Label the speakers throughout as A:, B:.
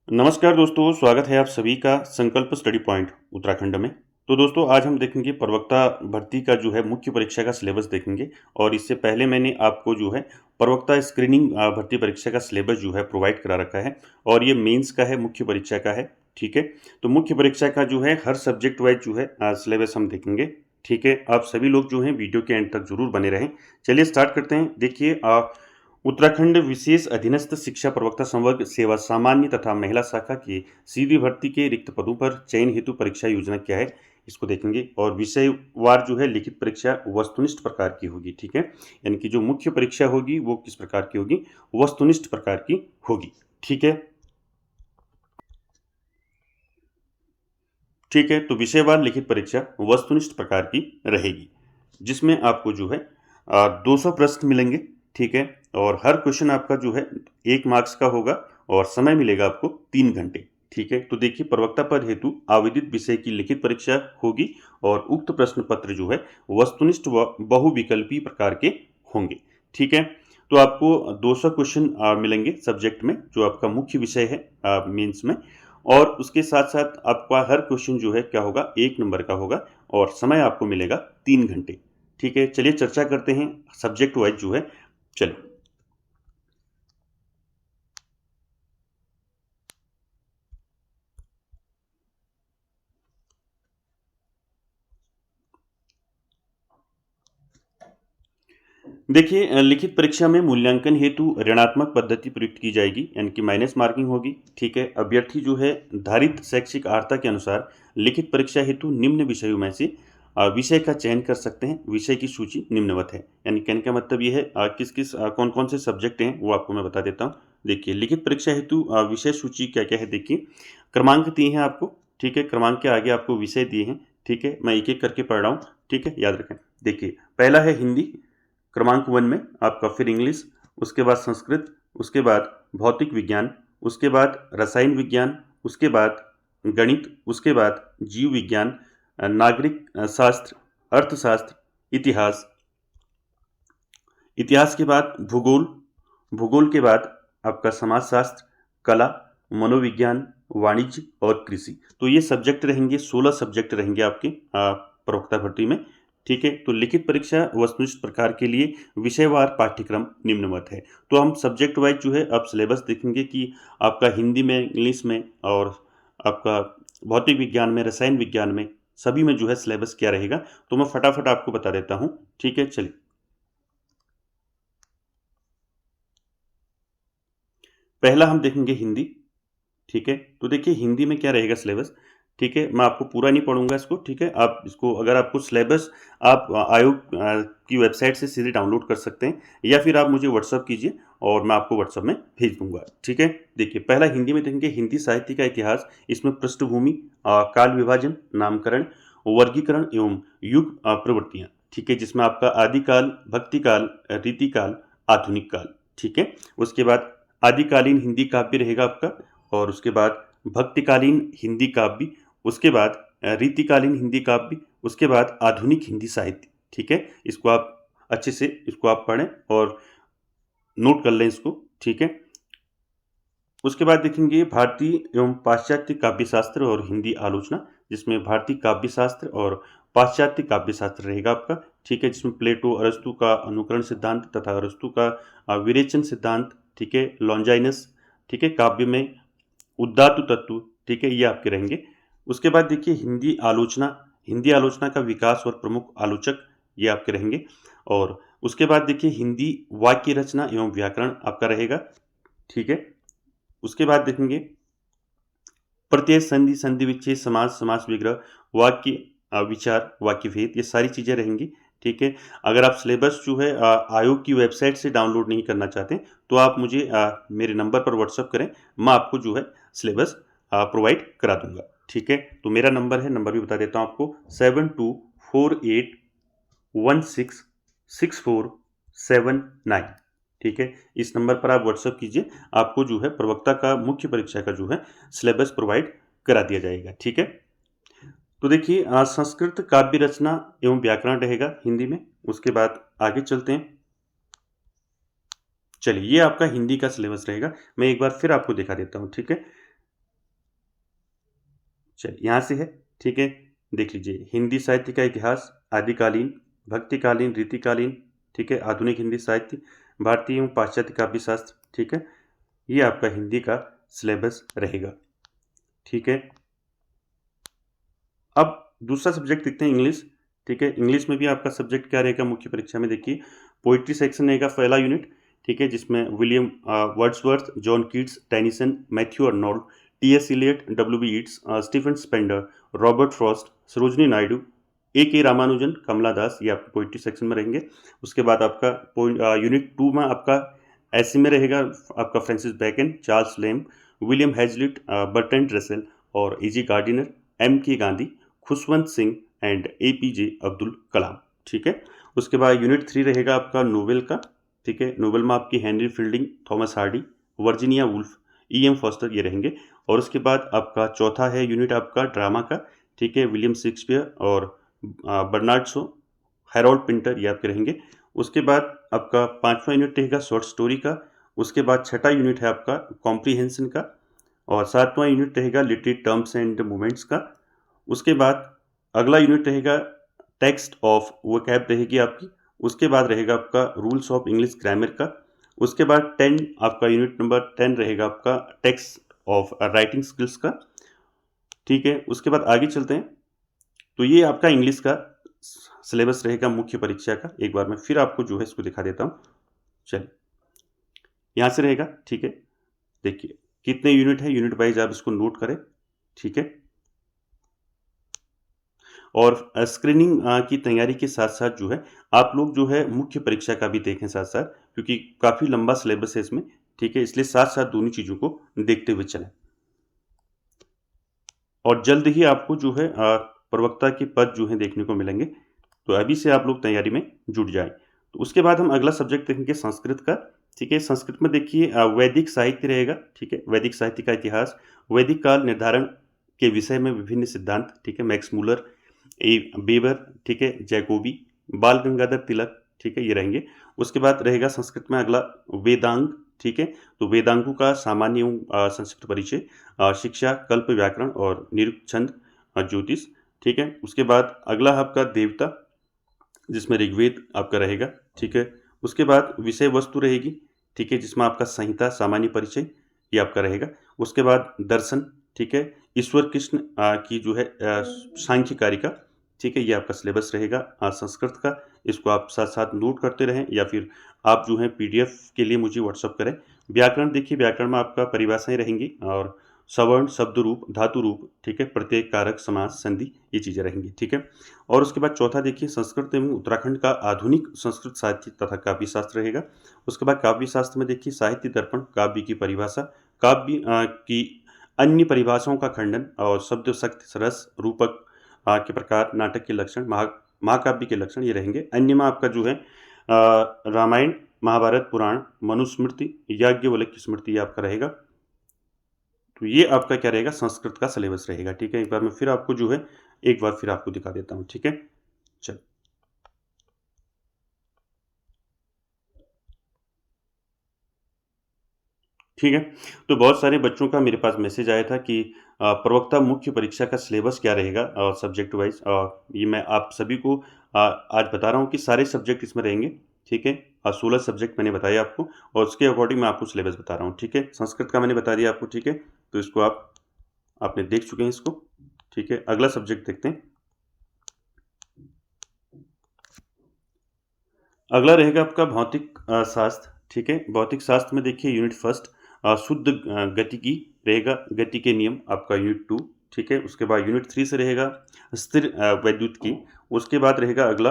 A: नमस्कार दोस्तों, स्वागत है आप सभी का संकल्प स्टडी पॉइंट उत्तराखंड में। तो दोस्तों आज हम देखेंगे प्रवक्ता भर्ती का जो है मुख्य परीक्षा का सिलेबस देखेंगे और इससे पहले मैंने आपको जो है प्रवक्ता स्क्रीनिंग भर्ती परीक्षा का सिलेबस जो है प्रोवाइड करा रखा है और ये मेंस का है, मुख्य परीक्षा का है। ठीक है, तो मुख्य परीक्षा का जो है हर सब्जेक्ट वाइज जो है सिलेबस हम देखेंगे। ठीक है, आप सभी लोग जो हैं वीडियो के एंड तक जरूर बने रहें। चलिए स्टार्ट करते हैं। देखिए उत्तराखंड विशेष अधीनस्थ शिक्षा प्रवक्ता संवर्ग सेवा सामान्य तथा महिला शाखा की सीधी भर्ती के रिक्त पदों पर चयन हेतु परीक्षा योजना क्या है, इसको देखेंगे। और विषयवार जो है लिखित परीक्षा वस्तुनिष्ठ प्रकार की होगी। ठीक है, यानी कि जो मुख्य परीक्षा होगी वो किस प्रकार की होगी, वस्तुनिष्ठ प्रकार की होगी। ठीक है, ठीक है, तो विषयवार लिखित परीक्षा वस्तुनिष्ठ प्रकार की रहेगी, जिसमें आपको जो है 200 प्रश्न मिलेंगे। ठीक है, और हर क्वेश्चन आपका जो है 1 मार्क्स का होगा और समय मिलेगा आपको 3 घंटे। ठीक है, तो देखिए प्रवक्ता पद हेतु आवेदित विषय की लिखित परीक्षा होगी और उक्त प्रश्न पत्र जो है वस्तुनिष्ठ व बहुविकल्पी प्रकार के होंगे। ठीक है, तो आपको 200 क्वेश्चन मिलेंगे सब्जेक्ट में, जो आपका मुख्य विषय है मेंस में। और उसके साथ साथ आपका हर क्वेश्चन जो है क्या होगा, 1 नंबर का होगा और समय आपको मिलेगा 3 घंटे। ठीक है, चलिए चर्चा करते हैं सब्जेक्ट वाइज जो है। चलो देखिए, लिखित परीक्षा में मूल्यांकन हेतु ऋणात्मक पद्धति प्रयुक्त की जाएगी, यानी कि माइनस मार्किंग होगी। ठीक है, अभ्यर्थी जो है धारित शैक्षिक अर्हता के अनुसार लिखित परीक्षा हेतु निम्न विषयों में से विषय का चयन कर सकते हैं। विषय की सूची निम्नवत है, यानी कहने का मतलब ये है किस किस कौन कौन से सब्जेक्ट हैं वो आपको मैं बता देता हूँ। देखिए लिखित परीक्षा हेतु विषय सूची क्या क्या है। देखिए क्रमांक दिए हैं आपको। ठीक है, क्रमांक के आगे आपको विषय दिए हैं। ठीक है, मैं एक एक करके पढ़ रहा हूँ। ठीक है, याद रखें। देखिए पहला है हिंदी, क्रमांक 1 में आपका, फिर इंग्लिश, उसके बाद संस्कृत, उसके बाद भौतिक विज्ञान, उसके बाद रसायन विज्ञान, उसके बाद गणित, उसके बाद जीव विज्ञान, नागरिक शास्त्र, अर्थशास्त्र, इतिहास, इतिहास के बाद भूगोल, भूगोल के बाद आपका समाजशास्त्र, कला, मनोविज्ञान, वाणिज्य और कृषि। तो ये सब्जेक्ट रहेंगे, 16 सब्जेक्ट रहेंगे आपके प्रवक्ता भर्ती में। ठीक है, तो लिखित परीक्षा वस्तुनिष्ठ प्रकार के लिए विषयवार पाठ्यक्रम निम्नवत है। तो हम सब्जेक्ट वाइज जो है अब सिलेबस देखेंगे कि आपका हिंदी में, इंग्लिश में और आपका भौतिक विज्ञान में, रसायन विज्ञान में, सभी में जो है सिलेबस क्या रहेगा। तो मैं फटाफट आपको बता देता हूँ। ठीक है, चलिए पहला हम देखेंगे हिंदी। ठीक है, तो देखिए हिंदी में क्या रहेगा सिलेबस। ठीक है, मैं आपको पूरा नहीं पढ़ूंगा इसको। ठीक है, आप इसको, अगर आपको सिलेबस आप आयोग की वेबसाइट से सीधे डाउनलोड कर सकते हैं या फिर आप मुझे व्हाट्सअप कीजिए और मैं आपको व्हाट्सअप में भेज दूंगा। ठीक है, देखिए पहला हिंदी में देखेंगे हिंदी साहित्य का इतिहास। इसमें पृष्ठभूमि, काल विभाजन, नामकरण, वर्गीकरण एवं युग प्रवृत्तियां। ठीक है, जिसमें आपका आदिकाल, भक्तिकाल, रीतिकाल, आधुनिक काल। ठीक है, उसके बाद आदिकालीन हिंदी काव्य रहेगा आपका, और उसके बाद भक्तिकालीन हिंदी काव्य, उसके बाद रीतिकालीन हिंदी काव्य, उसके बाद आधुनिक हिंदी साहित्य। ठीक है, इसको आप अच्छे से इसको आप पढ़ें और नोट कर लें इसको। ठीक है, उसके बाद देखेंगे भारतीय एवं पाश्चात्य काव्यशास्त्र और हिंदी आलोचना, जिसमें भारतीय काव्यशास्त्र और पाश्चात्य काव्यशास्त्र रहेगा आपका। ठीक है, जिसमें प्लेटो, अरस्तु का अनुकरण सिद्धांत तथा अरस्तु का विरेचन सिद्धांत। ठीक है, लॉन्जाइनस। ठीक है, काव्य में उदात्त तत्व। ठीक है, ये आपके रहेंगे। उसके बाद देखिए हिंदी आलोचना, हिंदी आलोचना का विकास और प्रमुख आलोचक, ये आपके रहेंगे। और उसके बाद देखिए हिंदी वाक्य रचना एवं व्याकरण आपका रहेगा। ठीक है, उसके बाद देखेंगे प्रत्यय, संधि, संधि विच्छेद, समास, समास विग्रह, वाक्य विचार, वाक्य भेद, ये सारी चीज़ें रहेंगी। ठीक है, अगर आप सिलेबस जो है आयोग की वेबसाइट से डाउनलोड नहीं करना चाहते तो आप मुझे मेरे नंबर पर व्हाट्सअप करें, मैं आपको जो है सिलेबस प्रोवाइड करा दूंगा। ठीक है, तो मेरा नंबर है, नंबर भी बता देता हूँ आपको, 7248166479। ठीक है, इस नंबर पर आप व्हाट्सअप कीजिए, आपको जो है प्रवक्ता का मुख्य परीक्षा का जो है सिलेबस प्रोवाइड करा दिया जाएगा। ठीक है, तो देखिए संस्कृत काव्य रचना एवं व्याकरण रहेगा हिंदी में। उसके बाद आगे चलते हैं। चलिए, ये आपका हिंदी का सिलेबस रहेगा, मैं एक बार फिर आपको दिखा देता हूँ। ठीक है, चलिए यहाँ से है, ठीक है। देख लीजिए, हिंदी साहित्य का इतिहास, आदिकालीन, भक्तिकालीन, रीतिकालीन, ठीक है, आधुनिक हिंदी साहित्य, भारतीय एवं पाश्चात्य काव्य शास्त्र, ठीक है। ये आपका हिंदी का सिलेबस रहेगा, ठीक है। अब दूसरा सब्जेक्ट देखते हैं, इंग्लिश, ठीक है। इंग्लिश में भी आपका सब्जेक्ट क्या रहेगा मुख्य परीक्षा में? देखिए, पोइट्री सेक्शन रहेगा पहला यूनिट, ठीक है, जिसमें William Wordsworth, John Keats, Tennyson, Matthew Arnold, T S. Eliot, W B. Yeats, Stephen Spender, Robert Frost, Sarojini Naidu, A K. Ramanujan, Kamala Das, ये आपके पोइट्री सेक्शन में रहेंगे। उसके बाद आपका यूनिट 2 में आपका ऐसे में रहेगा आपका Francis Bacon, Charles Lamb, William Hazlitt, Bertrand Russell और A G. Gardiner, M K. Gandhi, Khushwant Singh and A P J. Abdul Kalam, ठीक है। उसके बाद यूनिट 3 रहेगा आपका नोवेल का, ठीक है। नोवेल में आपकी Henry fielding, Thomas Hardy, Virginia Woolf, ई.एम. Foster, ये रहेंगे। और उसके बाद आपका चौथा है यूनिट आपका ड्रामा का, ठीक है, विलियम शेक्सपियर और बर्नार्ड शो, हैरोल्ड पिंटर, ये आपके रहेंगे। उसके बाद आपका 5वां यूनिट रहेगा शॉर्ट स्टोरी का। उसके बाद छठा यूनिट है आपका कॉम्प्रीहेंशन का और 7वां यूनिट रहेगा लिटरेरी टर्म्स एंड मूवमेंट्स का। उसके बाद अगला यूनिट रहेगा टेक्स्ट ऑफ वोकैब रहेगी आपकी। उसके बाद रहेगा आपका रूल्स ऑफ इंग्लिश ग्रामर का। उसके बाद 10 आपका यूनिट नंबर 10 रहेगा आपका टेक्स्ट ऑफ राइटिंग स्किल्स का, ठीक है। उसके बाद आगे चलते हैं, तो ये आपका इंग्लिश का सिलेबस रहेगा मुख्य परीक्षा का। एक बार मैं फिर आपको जो है इसको दिखा देता हूँ, चलिए यहाँ से रहेगा, ठीक है। देखिए कितने यूनिट है, यूनिट वाइज आप इसको नोट करें, ठीक है। और स्क्रीनिंग की तैयारी के साथ साथ जो है आप लोग जो है मुख्य परीक्षा का भी देखें साथ साथ, क्योंकि काफ़ी लंबा सिलेबस है इसमें, ठीक है। इसलिए साथ साथ दोनों चीज़ों को देखते हुए चलें। और जल्द ही आपको जो है प्रवक्ता के पद जो है देखने को मिलेंगे, तो अभी से आप लोग तैयारी में जुट जाएं। तो उसके बाद हम अगला सब्जेक्ट देखेंगे संस्कृत का, ठीक है। संस्कृत में देखिए वैदिक साहित्य रहेगा, ठीक है। वैदिक साहित्य का इतिहास, वैदिक काल निर्धारण के विषय में विभिन्न सिद्धांत, ठीक है। मैक्स मूलर, बेबर, ठीक है, जैकोबी, बाल गंगाधर तिलक, ठीक है, ये रहेंगे। उसके बाद रहेगा संस्कृत में अगला वेदांग, ठीक है। तो वेदांगों का सामान्य एवं संक्षिप्त परिचय, शिक्षा, कल्प, व्याकरण और निरुक्त छंद, ज्योतिष, ठीक है। उसके बाद अगला आपका देवता, जिसमें ऋग्वेद आपका रहेगा, ठीक है। उसके बाद विषय वस्तु रहेगी, ठीक है, जिसमें आपका संहिता, सामान्य परिचय, ये आपका रहेगा। उसके बाद दर्शन, ठीक है, ईश्वर कृष्ण की जो है सांख्य कारिका, ठीक है, ये आपका सिलेबस रहेगा संस्कृत का। इसको आप साथ साथ नोट करते रहें या फिर आप जो है पीडीएफ के लिए मुझे व्हाट्सअप करें। व्याकरण देखिए, व्याकरण में आपका परिभाषाएं रहेंगी और सवर्ण, शब्द रूप, धातु रूप, ठीक है, प्रत्यय, कारक, समास, संधि, ये चीज़ें रहेंगी, ठीक है। और उसके बाद चौथा देखिए संस्कृत एवं उत्तराखंड का आधुनिक संस्कृत साहित्य तथा काव्य शास्त्र रहेगा। उसके बाद काव्य शास्त्र में देखिए साहित्य दर्पण, काव्य की परिभाषा, काव्य की अन्य परिभाषाओं का खंडन और शब्द, शक्ति, रस, रूपक के प्रकार, नाटक के लक्षण, महाकाव्य के लक्षण, ये रहेंगे। अन्य में आपका जो है रामायण, महाभारत, पुराण, मनुस्मृति, याज्ञवल्क्य स्मृति, ये आपका रहेगा। तो ये आपका क्या रहेगा, संस्कृत का सिलेबस रहेगा, ठीक है। एक बार मैं फिर आपको जो है एक बार फिर आपको दिखा देता हूँ, ठीक है। चल ठीक है। तो बहुत सारे बच्चों का मेरे पास मैसेज आया था कि प्रवक्ता मुख्य परीक्षा का सिलेबस क्या रहेगा और सब्जेक्ट वाइज, ये मैं आप सभी को आज बता रहा हूँ कि सारे सब्जेक्ट इसमें रहेंगे, ठीक है। 16 सब्जेक्ट मैंने बताया आपको और उसके अकॉर्डिंग मैं आपको सिलेबस बता रहा हूँ, ठीक है। संस्कृत का मैंने बता दिया आपको, ठीक है। तो इसको आपने देख चुके हैं इसको, ठीक है। अगला सब्जेक्ट देखते हैं। अगला रहेगा आपका भौतिक शास्त्र, ठीक है। भौतिक शास्त्र में देखिए यूनिट फर्स्ट शुद्ध गति की रहेगा, गति के नियम, आपका यूनिट 2, ठीक है। उसके बाद यूनिट 3 से रहेगा स्थिर वैद्युत की। उसके बाद रहेगा अगला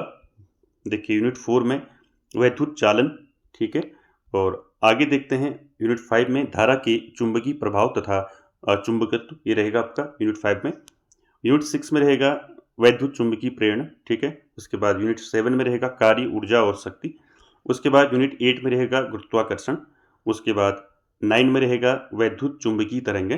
A: देखिए यूनिट 4 में वैद्युत चालन, ठीक है। और आगे देखते हैं यूनिट 5 में धारा के चुंबकीय प्रभाव तथा चुंबकत्व, ये रहेगा आपका यूनिट 5 में। यूनिट 6 में रहेगा वैद्युत चुंबकीय प्रेरण, ठीक है। उसके बाद यूनिट 7 में रहेगा कार्य, ऊर्जा और शक्ति। उसके बाद यूनिट 8 में रहेगा गुरुत्वाकर्षण। उसके बाद 9 में रहेगा वैद्युत चुंबकीय तरंगें।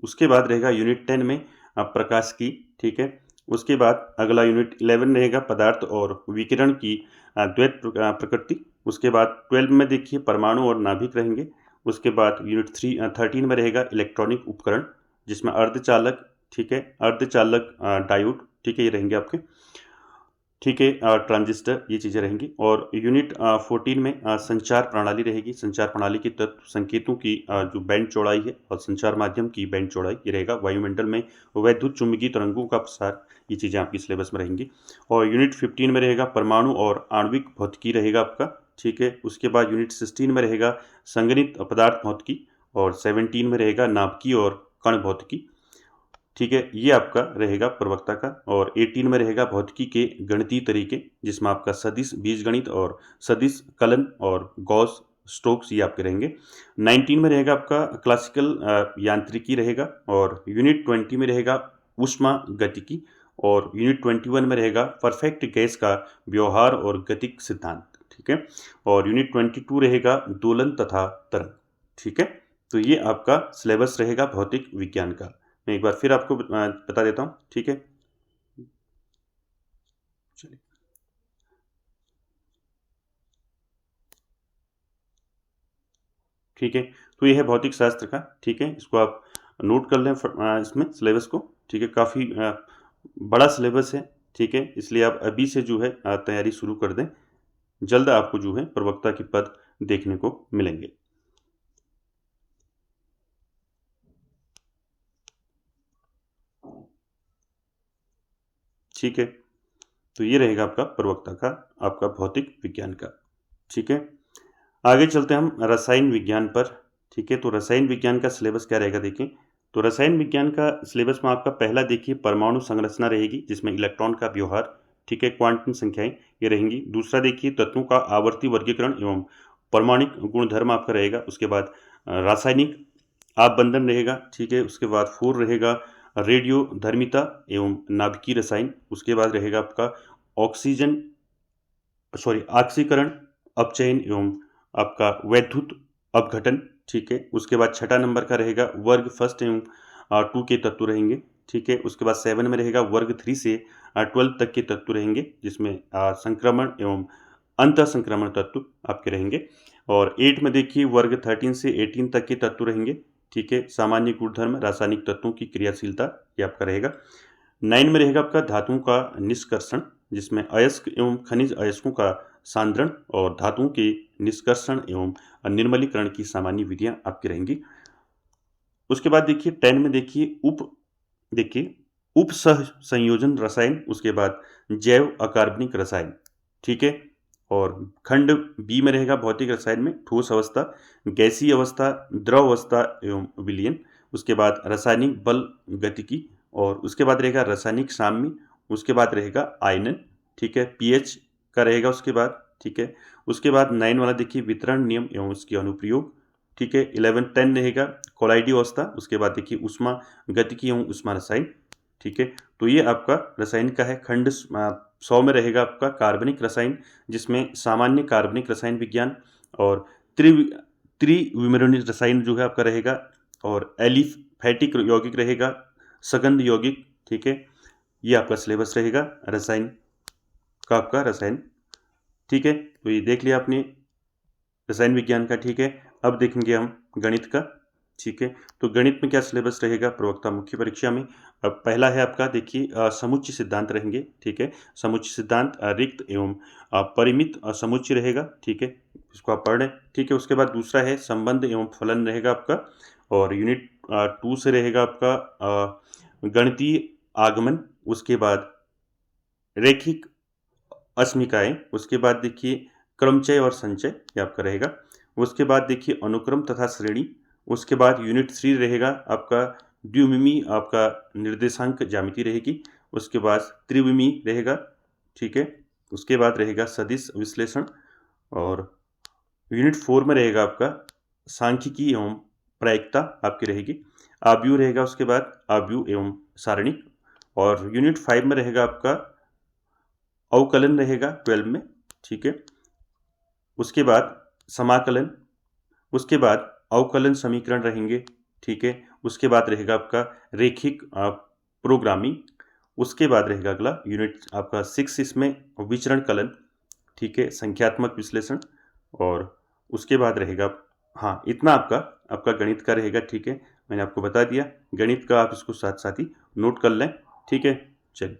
A: उसके बाद रहेगा यूनिट 10 में प्रकाश की, ठीक है। उसके बाद अगला यूनिट 11 रहेगा पदार्थ और विकिरण की द्वैत प्रकृति। उसके बाद 12 में देखिए परमाणु और नाभिक रहेंगे। उसके बाद यूनिट 13 में रहेगा इलेक्ट्रॉनिक उपकरण, जिसमें अर्धचालक, ठीक है, अर्धचालक डायोड, ठीक है, ये रहेंगे आपके, ठीक है, ट्रांजिस्टर, ये चीज़ें रहेंगी। और यूनिट 14 में संचार प्रणाली रहेगी। संचार प्रणाली की तत्व संकेतों की जो बैंड चौड़ाई है और संचार माध्यम की बैंड चौड़ाई, ये रहेगा। वायुमंडल में वैद्युत चुंबकीय तरंगों का प्रसार, ये चीज़ें आपकी सिलेबस में रहेंगी। और यूनिट 15 में रहेगा परमाणु और आणविक भौतिकी रहेगा आपका, ठीक है। उसके बाद यूनिट 16 में रहेगा संगणित पदार्थ भौतिकी, और 17 में रहेगा नाभिकीय और कण भौतिकी, ठीक है, ये आपका रहेगा प्रवक्ता का। और 18 में रहेगा भौतिकी के गणितीय तरीके, जिसमें आपका सदिश बीजगणित और सदिश कलन और गॉस स्टोक्स, ये आपके रहेंगे। 19 में रहेगा आपका क्लासिकल यांत्रिकी रहेगा। और यूनिट 20 में रहेगा ऊष्मा गतिकी। और यूनिट 21 में रहेगा परफेक्ट गैस का व्यवहार और गतिक सिद्धांत, ठीक है। और यूनिट 22 रहेगा दोलन तथा तरंग, ठीक है। तो ये आपका सिलेबस रहेगा भौतिक विज्ञान का। मैं एक बार फिर आपको बता देता हूँ, ठीक है। चलिए, ठीक है, तो ये है भौतिक शास्त्र का, ठीक है। इसको आप नोट कर लें इसमें सिलेबस को, ठीक है। काफ़ी बड़ा सिलेबस है, ठीक है, इसलिए आप अभी से जो है तैयारी शुरू कर दें। जल्द आपको जो है प्रवक्ता के पद देखने को मिलेंगे। ठीक है, तो ये रहेगा आपका प्रवक्ता का, आपका भौतिक विज्ञान का, ठीक है। आगे चलते हैं हम रसायन विज्ञान पर, ठीक है। तो रसायन विज्ञान का सिलेबस क्या रहेगा देखिए। तो रसायन विज्ञान का सिलेबस में आपका पहला देखिए परमाणु संरचना रहेगी, जिसमें इलेक्ट्रॉन का व्यवहार, ठीक है, क्वांटम संख्याएं, ये रहेंगी। दूसरा देखिए तत्वों का आवर्ती वर्गीकरण एवं परमाणिक गुणधर्म आपका रहेगा। उसके बाद रासायनिक आपबंधन रहेगा, ठीक है। उसके बाद 4 रहेगा रेडियो धर्मिता एवं नाभिकीय रसायन। उसके बाद रहेगा आपका ऑक्सीकरण, अपचयन एवं आपका वैद्युत अपघटन, ठीक है। उसके बाद छठा नंबर का रहेगा वर्ग फर्स्ट एवं 2 के तत्व रहेंगे, ठीक है। उसके बाद 7 में रहेगा वर्ग 3 से 12 तक के तत्व रहेंगे, जिसमें संक्रमण एवं अंत संक्रमण तत्व आपके रहेंगे। और 8 में देखिए वर्ग 13 से 18 तक के तत्व रहेंगे, ठीक है। सामान्य गुणधर्म, रासायनिक तत्वों की क्रियाशीलता, ये आपका रहेगा। 9 में रहेगा आपका धातुओं का निष्कर्षण, जिसमें अयस्क एवं खनिज अयस्कों का सांद्रण और धातुओं के निष्कर्षण एवं निर्मलीकरण की सामान्य विधियां आपकी रहेंगी। उसके बाद देखिए 10 में देखिए उप सह संयोजन रसायन, उसके बाद जैव अकार्बनिक रसायन, ठीक है। और खंड बी में रहेगा भौतिक रसायन में ठोस अवस्था, गैसीय अवस्था, द्रव अवस्था एवं विलयन। उसके बाद रासायनिक बल गतिकी, और उसके बाद रहेगा रासायनिक साम्य। उसके बाद रहेगा आयनन, ठीक है, पीएच का रहेगा उसके बाद, ठीक है। उसके बाद 9 वाला देखिए वितरण नियम एवं उसके अनुप्रयोग, ठीक है। 11 10 रहेगा कोलाइडी अवस्था। उसके बाद देखिए उष्मा गतिकी एवं उष्मा रसायन, ठीक है। तो ये आपका रसायन का है। खंड 100 में रहेगा आपका कार्बनिक रसायन, जिसमें सामान्य कार्बनिक रसायन विज्ञान और त्रिविमरणीय रसायन जो है आपका रहेगा, और एलिफैटिक यौगिक रहेगा, सगंध यौगिक, ठीक है। ये आपका सिलेबस रहेगा रसायन का, आपका रसायन, ठीक है। तो ये देख लिया आपने रसायन विज्ञान का, ठीक है। अब देखेंगे हम गणित का, ठीक है। तो गणित में क्या सिलेबस रहेगा प्रवक्ता मुख्य परीक्षा में। अब पहला है आपका देखिए समुच्चय सिद्धांत रहेंगे, ठीक है। समुच्चय सिद्धांत रिक्त एवं परिमित समुच्चय रहेगा, ठीक है, इसको आप पढ़ लें, ठीक है। उसके बाद दूसरा है संबंध एवं फलन रहेगा आपका। और यूनिट 2 से रहेगा आपका गणितीय आगमन। उसके बाद रैखिक अस्मिकाएं। उसके बाद देखिए क्रमचय और संचय, ये आपका रहेगा। उसके बाद देखिए अनुक्रम तथा श्रेणी। उसके बाद यूनिट 3 रहेगा आपका द्विविमीय, आपका निर्देशांक ज्यामिति रहेगी। उसके बाद त्रिविमीय रहेगा, ठीक है। उसके बाद रहेगा सदिश विश्लेषण। और यूनिट 4 में रहेगा आपका सांख्यिकी एवं प्रायिकता आपकी रहेगी। आव्यूह रहेगा उसके बाद आव्यूह एवं सारणिक। और यूनिट 5 में रहेगा आपका अवकलन रहेगा 12 में, ठीक है। उसके बाद समाकलन, उसके बाद अवकलन समीकरण रहेंगे, ठीक है। उसके बाद रहेगा आपका रैखिक प्रोग्रामिंग। उसके बाद रहेगा अगला यूनिट आपका 6, इसमें विचरण कलन, ठीक है, संख्यात्मक विश्लेषण। और उसके बाद रहेगा, हाँ, इतना आपका गणित का रहेगा, ठीक है। मैंने आपको बता दिया। गणित का आप इसको साथ साथ ही नोट कर लें, ठीक है। चलिए,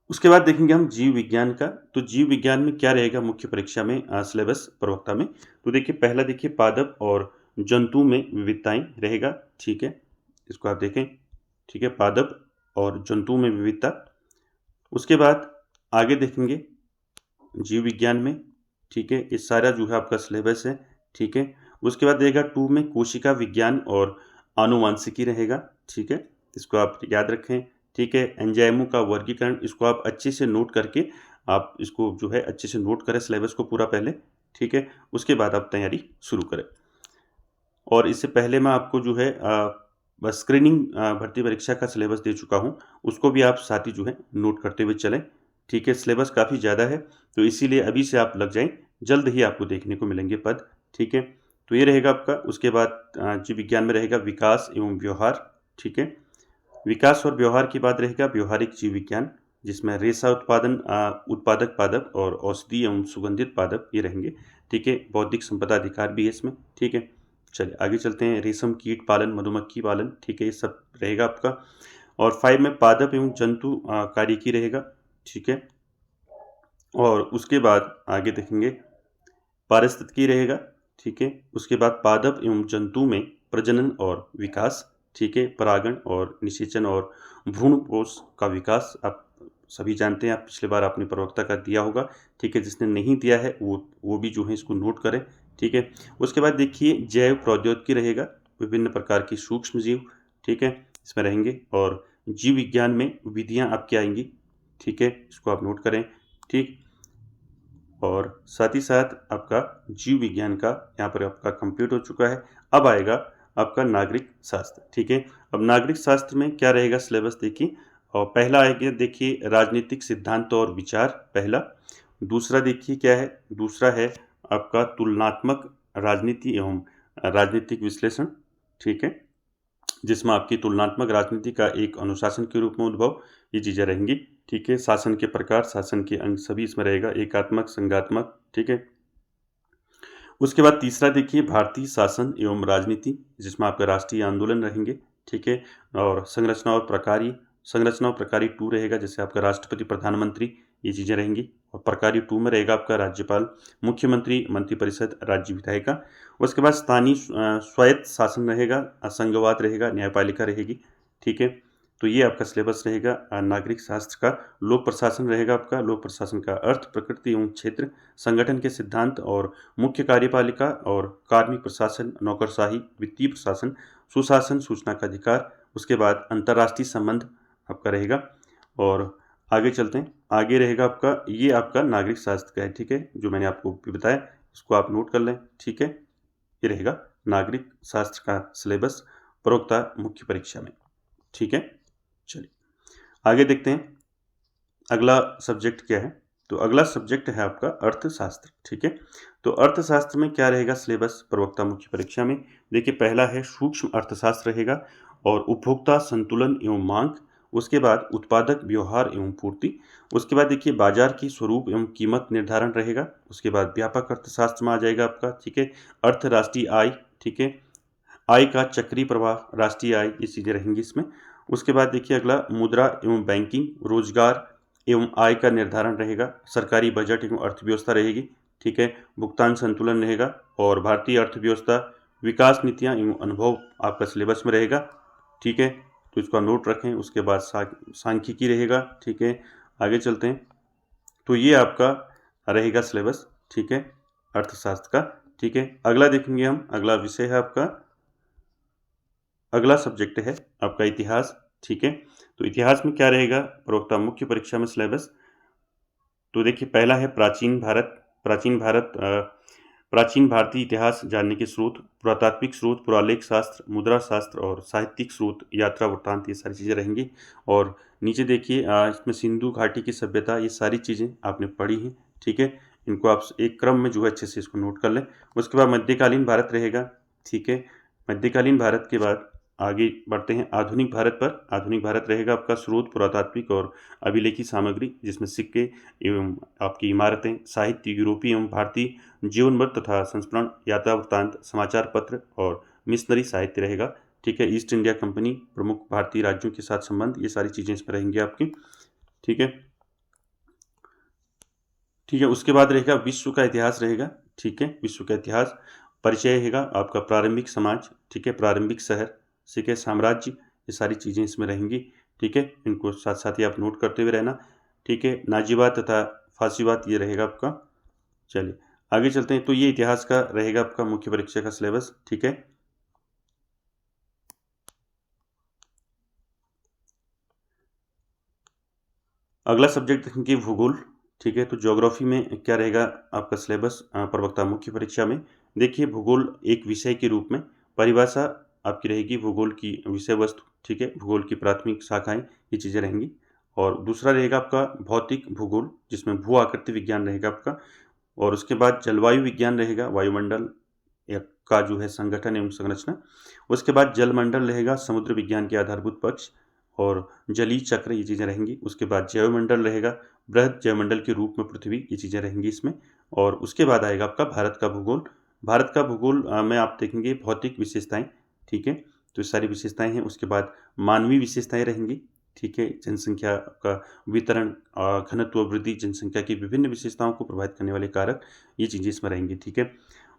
A: उसके बाद देखेंगे हम जीव विज्ञान का। तो जीव विज्ञान में क्या रहेगा मुख्य परीक्षा में सिलेबस प्रवक्ता में? तो देखिए, पहला देखिए पादप और जंतु में विविधताएं रहेगा, ठीक है। इसको आप देखें, ठीक है, पादप और जंतु में विविधता। उसके बाद आगे देखेंगे जीव विज्ञान में, ठीक है, ये सारा जो है आपका सिलेबस है, ठीक है। उसके बाद रहेगा 2 में कोशिका विज्ञान और आनुवांशिकी रहेगा, ठीक है। इसको आप याद रखें, ठीक है। एंजाइमों का वर्गीकरण, इसको आप अच्छे से नोट करके आप इसको जो है अच्छे से नोट करें सिलेबस को पूरा पहले, ठीक है। उसके बाद आप तैयारी शुरू करें। और इससे पहले मैं आपको जो है बस स्क्रीनिंग भर्ती परीक्षा का सिलेबस दे चुका हूँ, उसको भी आप साथ ही जो है नोट करते हुए चलें, ठीक है। सिलेबस काफ़ी ज़्यादा है, तो इसीलिए अभी से आप लग जाएं, जल्द ही आपको देखने को मिलेंगे पद, ठीक है। तो ये रहेगा आपका। उसके बाद जीव विज्ञान में रहेगा विकास एवं व्यवहार, ठीक है। विकास और व्यवहार की बात रहेगा व्यवहारिक जीव विज्ञान, जिसमें रेशा उत्पादन, उत्पादक पादप और औषधि एवं सुगंधित पादप ये रहेंगे, ठीक है। बौद्धिक संपदा अधिकार भी है इसमें, ठीक है। चलिए आगे चलते हैं। रेशम कीट पालन, मधुमक्खी पालन, ठीक है, ये सब रहेगा आपका। और 5 में पादप एवं जंतु कार्यकी रहेगा, ठीक है। और उसके बाद आगे देखेंगे पारिस्थितिकी रहेगा, ठीक है। उसके बाद पादप एवं जंतु में प्रजनन और विकास, ठीक है। परागण और निषेचन और भ्रूणपोष का विकास आप सभी जानते हैं, आप पिछले बार आपने प्रवक्ता का दिया होगा, ठीक है। जिसने नहीं दिया है वो भी जो है इसको नोट करें, ठीक है। उसके बाद देखिए जैव प्रौद्योगिकी रहेगा, विभिन्न प्रकार की सूक्ष्म जीव, ठीक है, इसमें रहेंगे। और जीव विज्ञान में विधियाँ आपकी आएंगी, ठीक है, इसको आप नोट करें, ठीक। और साथ ही साथ आपका जीव विज्ञान का यहाँ पर आपका कंप्लीट हो चुका है। अब आएगा आपका नागरिक शास्त्र, ठीक है। अब नागरिक शास्त्र में क्या रहेगा सिलेबस देखिए। और पहला आएगा देखिए राजनीतिक सिद्धांत और विचार, पहला। दूसरा देखिए क्या है, दूसरा है आपका तुलनात्मक राजनीति एवं राजनीतिक विश्लेषण, ठीक है, जिसमें आपकी तुलनात्मक राजनीति का एक अनुशासन के रूप में उद्भव, ये चीज़ें रहेंगी, ठीक है। शासन के प्रकार, शासन के अंग सभी इसमें रहेगा, एकात्मक, संघात्मक, ठीक है। उसके बाद तीसरा देखिए भारतीय शासन एवं राजनीति, जिसमें आपके राष्ट्रीय आंदोलन रहेंगे, ठीक है। और संरचना और प्रकारी, संरचना और प्रकारी 2 रहेगा, जैसे आपका राष्ट्रपति, प्रधानमंत्री, ये चीज़ें रहेंगी। और प्रकारी 2 में रहेगा आपका राज्यपाल, मुख्यमंत्री, मंत्रिपरिषद, राज्य विधायिका। उसके बाद स्थानीय स्वायत्त शासन रहेगा, संघवाद रहेगा, न्यायपालिका रहेगी, ठीक है। तो ये आपका सिलेबस रहेगा नागरिक शास्त्र का। लोक प्रशासन रहेगा आपका, लोक प्रशासन का अर्थ, प्रकृति एवं क्षेत्र, संगठन के सिद्धांत और मुख्य कार्यपालिका और कार्मिक प्रशासन, नौकरशाही, वित्तीय प्रशासन, सुशासन, सूचना का अधिकार। उसके बाद अंतर्राष्ट्रीय संबंध आपका रहेगा। और आगे चलते हैं, आगे रहेगा आपका, ये आपका नागरिक शास्त्र का है, ठीक है, जो मैंने आपको भी बताया, इसको आप नोट कर लें, ठीक है। ये रहेगा नागरिक शास्त्र का सिलेबस प्रवक्ता मुख्य परीक्षा में, ठीक है। चलिए आगे देखते हैं अगला सब्जेक्ट क्या है। तो अगला सब्जेक्ट है आपका अर्थशास्त्र, ठीक है। तो अर्थशास्त्र में क्या रहेगा सिलेबस प्रवक्ता मुख्य परीक्षा में? देखिए पहला है सूक्ष्म अर्थशास्त्र रहेगा और उपभोक्ता संतुलन एवं मांग। उसके बाद उत्पादक व्यवहार एवं पूर्ति। उसके बाद देखिए बाजार की स्वरूप एवं कीमत निर्धारण रहेगा। उसके बाद व्यापक अर्थशास्त्र में आ जाएगा आपका, ठीक है, अर्थ राष्ट्रीय आय, ठीक है, आय का चक्रीय प्रवाह, राष्ट्रीय आय, ये चीज़ें रहेंगी इसमें। उसके बाद देखिए अगला मुद्रा एवं बैंकिंग, रोजगार एवं आय का निर्धारण रहेगा, सरकारी बजट एवं अर्थव्यवस्था रहेगी, ठीक है, भुगतान संतुलन रहेगा और भारतीय अर्थव्यवस्था, विकास नीतियाँ एवं अनुभव आपका सिलेबस में रहेगा, ठीक है। तो इसका नोट रखें। उसके बाद सांख्यिकी रहेगा, ठीक है। आगे चलते हैं। तो ये आपका रहेगा सिलेबस, ठीक है, अर्थशास्त्र का, ठीक है। अगला देखेंगे हम, अगला विषय है आपका, अगला सब्जेक्ट है आपका इतिहास, ठीक है। तो इतिहास में क्या रहेगा प्रवक्ता मुख्य परीक्षा में सिलेबस? तो देखिए पहला है प्राचीन भारत, प्राचीन भारतीय इतिहास जानने के स्रोत, पुरातात्विक स्रोत, पुरालेख शास्त्र, मुद्रा शास्त्र और साहित्यिक स्रोत, यात्रा वृत्तांत, ये सारी चीज़ें रहेंगी। और नीचे देखिए इसमें सिंधु घाटी की सभ्यता, ये सारी चीज़ें आपने पढ़ी हैं, ठीक है। इनको आप एक क्रम में जो है अच्छे से इसको नोट कर लें। उसके बाद मध्यकालीन भारत रहेगा, ठीक है। मध्यकालीन भारत के बाद आगे बढ़ते हैं आधुनिक भारत पर। आधुनिक भारत रहेगा आपका स्रोत, पुरातात्विक और अभिलेखी सामग्री, जिसमें सिक्के एवं आपकी इमारतें, साहित्य, यूरोपीय एवं भारतीय जीवन मृत तथा संस्मरण, यात्रा वृत्तांत, समाचार पत्र और मिशनरी साहित्य रहेगा, ठीक है। ईस्ट इंडिया कंपनी, प्रमुख भारतीय राज्यों के साथ संबंध, ये सारी चीज़ें इसमें रहेंगी आपकी, ठीक है। ठीक है, उसके बाद रहेगा विश्व का इतिहास रहेगा, ठीक है। विश्व का इतिहास, परिचय रहेगा आपका, प्रारंभिक समाज, ठीक है, प्रारंभिक शहर, ठीक है, साम्राज्य, ये सारी चीज़ें इसमें रहेंगी, ठीक है। इनको साथ साथ ही आप नोट करते हुए रहना, ठीक है। नाजीवाद तथा फासीवाद ये रहेगा आपका। चलिए आगे चलते हैं। तो ये इतिहास का रहेगा आपका मुख्य परीक्षा का सिलेबस, ठीक है। अगला सब्जेक्ट देखेंगे भूगोल, ठीक है। तो ज्योग्राफी में क्या रहेगा आपका सिलेबस प्रवक्ता मुख्य परीक्षा में। देखिए भूगोल एक विषय के रूप में परिभाषा आपकी रहेगी, भूगोल की विषय वस्तु, ठीक है। भूगोल की प्राथमिक शाखाएं, ये चीज़ें रहेंगी। और दूसरा रहेगा आपका भौतिक भूगोल, जिसमें भू आकृति विज्ञान रहेगा आपका। और उसके बाद जलवायु विज्ञान रहेगा, वायुमंडल का जो है संगठन एवं संरचना। उसके बाद जलमंडल रहेगा, समुद्र विज्ञान के आधारभूत पक्ष और जलीय चक्र, ये चीज़ें रहेंगी। उसके बाद जैवमंडल रहेगा, बृहद जैवमंडल के रूप में पृथ्वी, ये चीज़ें रहेंगी इसमें। और उसके बाद आएगा आपका भारत का भूगोल। भारत का भूगोल में आप देखेंगे भौतिक विशेषताएं, ठीक है। तो ये सारी विशेषताएं हैं। उसके बाद मानवीय विशेषताएं रहेंगी, ठीक है। जनसंख्या का वितरण, घनत्व, वृद्धि, जनसंख्या की विभिन्न विशेषताओं को प्रभावित करने वाले कारक, ये चीज़ें इसमें रहेंगी, ठीक है।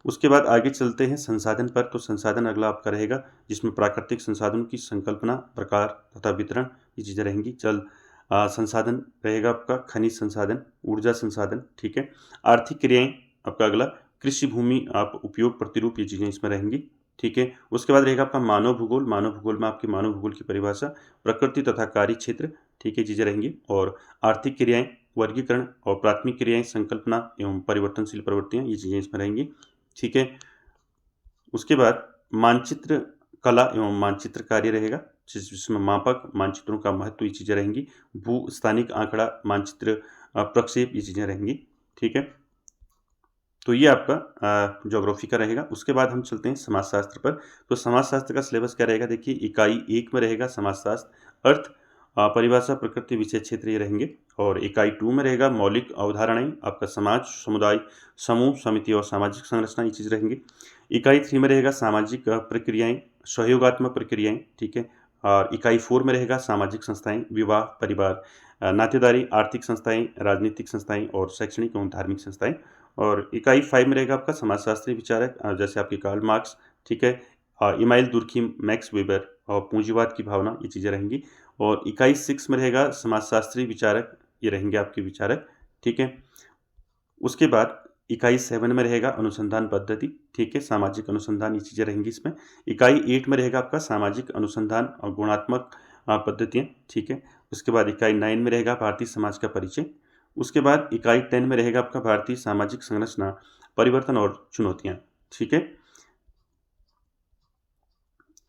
A: उसके बाद आगे चलते हैं संसाधन पर। तो संसाधन अगला आपका रहेगा, जिसमें प्राकृतिक संसाधनों की संकल्पना, प्रकार तथा वितरण, ये चीज़ें रहेंगी। जल संसाधन रहेगा आपका, खनिज संसाधन, ऊर्जा संसाधन, ठीक है। आर्थिक क्रियाएं आपका अगला, कृषि भूमि आप उपयोग प्रतिरूप, ये चीज़ें इसमें रहेंगी, ठीक है। उसके बाद रहेगा आपका मानव भूगोल। मानव भूगोल में आपकी मानव भूगोल की परिभाषा, प्रकृति तथा कार्य क्षेत्र, ठीक है, चीज़ें रहेंगी। और आर्थिक क्रियाएं, वर्गीकरण और प्राथमिक क्रियाएं, संकल्पना एवं परिवर्तनशील प्रवृत्तियां, ये चीज़ें इसमें रहेंगी, ठीक है। उसके बाद मानचित्र कला एवं मानचित्र कार्य रहेगा, जिसमें मापक, मानचित्रों का महत्व, ये चीज़ें रहेंगी। भू स्थानिक आंकड़ा, मानचित्र प्रक्षेप, ये चीज़ें रहेंगी, ठीक है। तो ये आपका ज्योग्राफी का रहेगा। उसके बाद हम चलते हैं समाजशास्त्र पर। तो समाजशास्त्र का सिलेबस क्या रहेगा, देखिए इकाई 1 में रहेगा समाजशास्त्र, अर्थ, परिभाषा, प्रकृति, विषय क्षेत्र, ये रहेंगे। और इकाई 2 में रहेगा मौलिक अवधारणाएं, आपका समाज, समुदाय, समूह, समिति और सामाजिक संरचना, ये चीज़ रहेंगी। इकाई 3 में रहेगा सामाजिक प्रक्रियाएं, सहयोगात्मक प्रक्रियाएं, ठीक है। और इकाई 4 में रहेगा सामाजिक संस्थाएं, विवाह, परिवार, नातेदारी, आर्थिक संस्थाएं, राजनीतिक संस्थाएं और शैक्षणिक एवं धार्मिक संस्थाएं। और इकाई 5 में रहेगा आपका समाजशास्त्री विचारक, जैसे आपके कार्ल मार्क्स, ठीक है, इमाइल दुर्खीम, मैक्स वेबर और पूंजीवाद की भावना, ये चीज़ें रहेंगी। और इकाई 6 में रहेगा समाजशास्त्री विचारक, ये रहेंगे आपके विचारक, ठीक है। उसके बाद इकाई 7 में रहेगा अनुसंधान पद्धति, ठीक है, सामाजिक अनुसंधान, ये चीज़ें रहेंगी इसमें। इकाई 8 में रहेगा आपका सामाजिक अनुसंधान और गुणात्मक पद्धतियाँ, ठीक है। उसके बाद इकाई 9 में रहेगा भारतीय समाज का परिचय। उसके बाद इकाई 10 में रहेगा आपका भारतीय सामाजिक संरचना, परिवर्तन और चुनौतियाँ, ठीक है।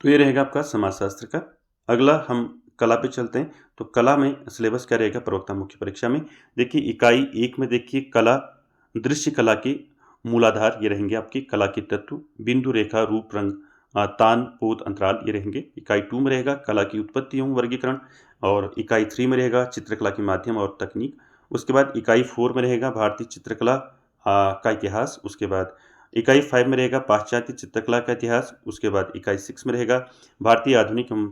A: तो ये रहेगा आपका समाजशास्त्र का। अगला हम कला पे चलते हैं। तो कला में सिलेबस क्या रहेगा प्रवक्ता मुख्य परीक्षा में, देखिए इकाई 1 में देखिए कला, दृश्य कला के मूलाधार, ये रहेंगे आपकी कला के तत्व, बिंदु, रेखा, रूप, रंग, तान, पोत, अंतराल, ये रहेंगे। इकाई 2 में रहेगा कला की उत्पत्ति एवं वर्गीकरण। और इकाई 3 में रहेगा चित्रकला के माध्यम और तकनीक। उसके बाद इकाई 4 में रहेगा भारतीय चित्रकला का इतिहास। उसके बाद इकाई 5 में रहेगा पाश्चात्य चित्रकला का इतिहास। उसके बाद इकाई 6 में रहेगा भारतीय आधुनिक एवं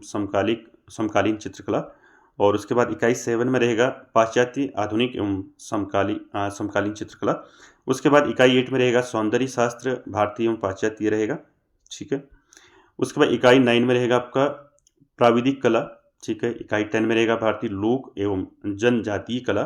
A: समकालीन चित्रकला। और उसके बाद इकाई 7 में रहेगा पाश्चात्य, आधुनिक एवं समकालीन चित्रकला। उसके बाद इकाई 8 में रहेगा सौंदर्य शास्त्र, भारतीय एवं पाश्चात्य, ये रहेगा, ठीक है। उसके बाद इकाई 9 में रहेगा आपका प्राविधिक कला, ठीक है। इकाई 10 में रहेगा भारतीय लोक एवं जनजातीय कला,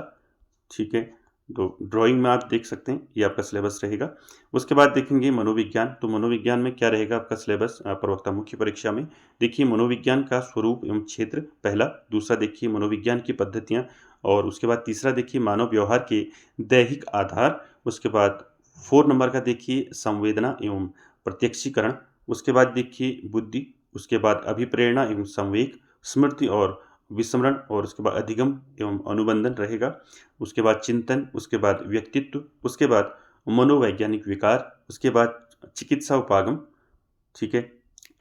A: ठीक है। तो ड्राइंग में आप देख सकते हैं, ये आपका सिलेबस रहेगा। उसके बाद देखेंगे मनोविज्ञान। तो मनोविज्ञान में क्या रहेगा आपका सिलेबस प्रवक्ता मुख्य परीक्षा में, देखिए मनोविज्ञान का स्वरूप एवं क्षेत्र पहला। दूसरा देखिए मनोविज्ञान की पद्धतियाँ। और उसके बाद तीसरा देखिए मानव व्यवहार के दैहिक आधार। उसके बाद 4 नंबर का देखिए संवेदना एवं प्रत्यक्षीकरण। उसके बाद देखिए बुद्धि। उसके बाद अभिप्रेरणा एवं संवेग, स्मृति और विस्मरण। और उसके बाद अधिगम एवं अनुबंधन रहेगा। उसके बाद चिंतन। उसके बाद व्यक्तित्व। उसके बाद मनोवैज्ञानिक विकार। उसके बाद चिकित्सा उपागम, ठीक है।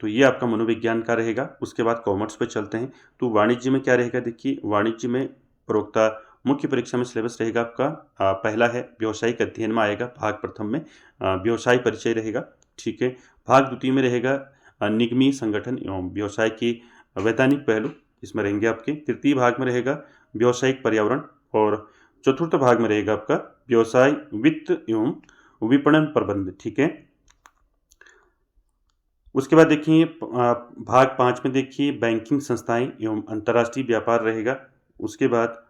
A: तो ये आपका मनोविज्ञान का रहेगा। उसके बाद कॉमर्स पे चलते हैं। तो वाणिज्य में क्या रहेगा, देखिए वाणिज्य में प्रवक्ता मुख्य परीक्षा में सिलेबस रहेगा आपका पहला है व्यावसायिक अध्ययन में आएगा, भाग प्रथम में व्यवसाय परिचय रहेगा, ठीक है। भाग द्वितीय में रहेगा निगमीय संगठन एवं व्यवसाय के वैधानिक पहलू इसमें रहेंगे आपके। तृतीय भाग में रहेगा व्यावसायिक पर्यावरण और चतुर्थ भाग में रहेगा आपका व्यवसाय वित्त एवं विपणन प्रबंध। ठीक है, उसके बाद देखिए भाग 5 में देखिए बैंकिंग संस्थाएं एवं अंतर्राष्ट्रीय व्यापार रहेगा। उसके बाद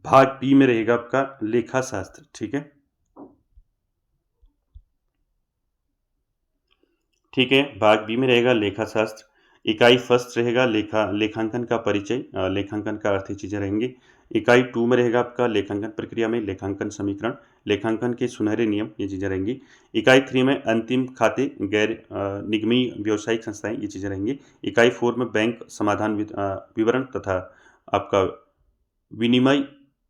A: भाग बी में रहेगा आपका लेखा शास्त्र। ठीक है, ठीक है, भाग बी में रहेगा लेखा शास्त्र। इकाई फर्स्ट रहेगा लेखांकन का परिचय, लेखांकन का अर्थ चीजें रहेंगी। इकाई 2 में रहेगा आपका लेखांकन प्रक्रिया में लेखांकन समीकरण, लेखांकन के सुनहरे नियम, ये चीजें रहेंगी। इकाई 3 में अंतिम खाते, गैर निगमीय व्यावसायिक संस्थाएं, ये चीजें रहेंगी। इकाई 4 में बैंक समाधान विवरण तथा आपका विनिमय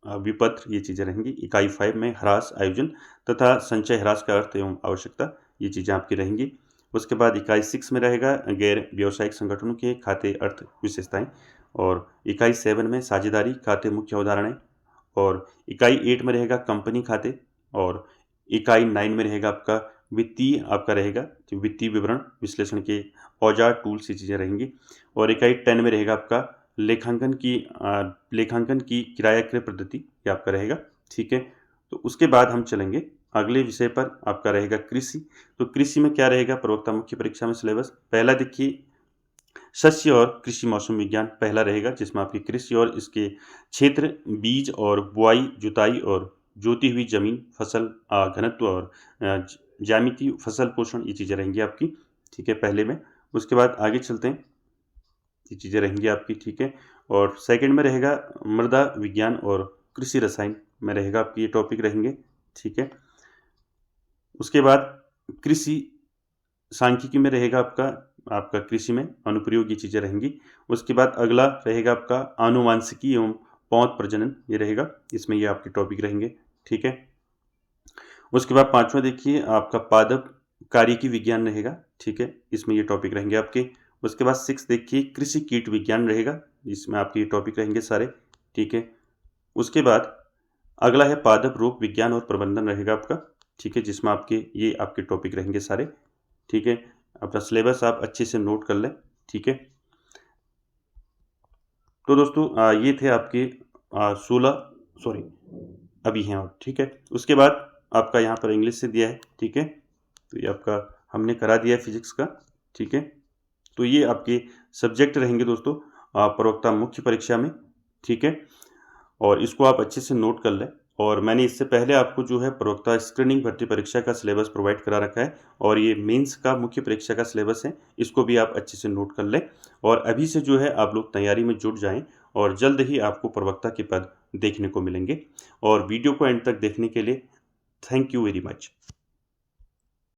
A: विपत्र, ये चीजें रहेंगी। इकाई 5 में ह्रास आयोजन तथा संचय ह्रास का अर्थ एवं आवश्यकता, ये चीजें आपकी रहेंगी। उसके बाद इकाई 6 में रहेगा गैर व्यावसायिक संगठनों के खाते अर्थ विशेषताएं, और इकाई 7 में साझेदारी खाते मुख्य उदाहरण, और इकाई 8 में रहेगा कंपनी खाते, और इकाई 9 में रहेगा आपका वित्तीय आपका रहेगा जो वित्तीय विवरण विश्लेषण के औजार टूल्स, ये चीज़ें रहेंगी। और इकाई 10 में रहेगा आपका लेखांकन की किराया क्रय पद्धति, ये आपका रहेगा। ठीक है, तो उसके बाद हम चलेंगे अगले विषय पर, आपका रहेगा कृषि। तो कृषि में क्या रहेगा प्रवक्ता मुख्य परीक्षा में सिलेबस। पहला देखिए शस्य और कृषि मौसम विज्ञान पहला रहेगा, जिसमें आपकी कृषि और इसके क्षेत्र, बीज और बुआई, जुताई और जोती हुई जमीन, फसल घनत्व और ज्यामिति, फसल पोषण, ये चीज़ें रहेंगी आपकी। ठीक है, पहले में। उसके बाद आगे चलते हैं, ये चीज़ें रहेंगी आपकी। ठीक है, और सेकंड में रहेगा मृदा विज्ञान और कृषि रसायन में रहेगा आपकी ये टॉपिक रहेंगे। ठीक है, उसके बाद कृषि सांख्यिकी में रहेगा आपका कृषि में अनुप्रयोग, ये चीज़ें रहेंगी। उसके बाद अगला रहेगा आपका आनुवांशिकी एवं पौध प्रजनन, ये रहेगा, इसमें ये आपके टॉपिक रहेंगे। ठीक है, उसके बाद 5वां देखिए आपका पादप कार्यकी विज्ञान रहेगा। ठीक है, इसमें ये टॉपिक रहेंगे आपके। उसके बाद 6 देखिए कृषि कीट विज्ञान रहेगा, इसमें आपके ये टॉपिक रहेंगे सारे। ठीक है, उसके बाद अगला है पादप रोग विज्ञान और प्रबंधन रहेगा आपका। ठीक है, जिसमें आपके टॉपिक रहेंगे सारे। ठीक है, अपना सिलेबस आप अच्छे से नोट कर लें। ठीक है, तो दोस्तों ये थे आपके 16 अभी हैं और। ठीक है, उसके बाद आपका यहाँ पर इंग्लिश से दिया है। ठीक है, तो ये आपका हमने करा दिया है फिजिक्स का। ठीक है, तो ये आपके सब्जेक्ट रहेंगे दोस्तों प्रवक्ता मुख्य परीक्षा में। ठीक है, और इसको आप अच्छे से नोट कर लें। और मैंने इससे पहले आपको जो है प्रवक्ता स्क्रीनिंग भर्ती परीक्षा का सिलेबस प्रोवाइड करा रखा है, और ये मेंस का मुख्य परीक्षा का सिलेबस है, इसको भी आप अच्छे से नोट कर लें। और अभी से जो है आप लोग तैयारी में जुट जाएं, और जल्द ही आपको प्रवक्ता के पद देखने को मिलेंगे। और वीडियो को एंड तक देखने के लिए थैंक यू वेरी मच।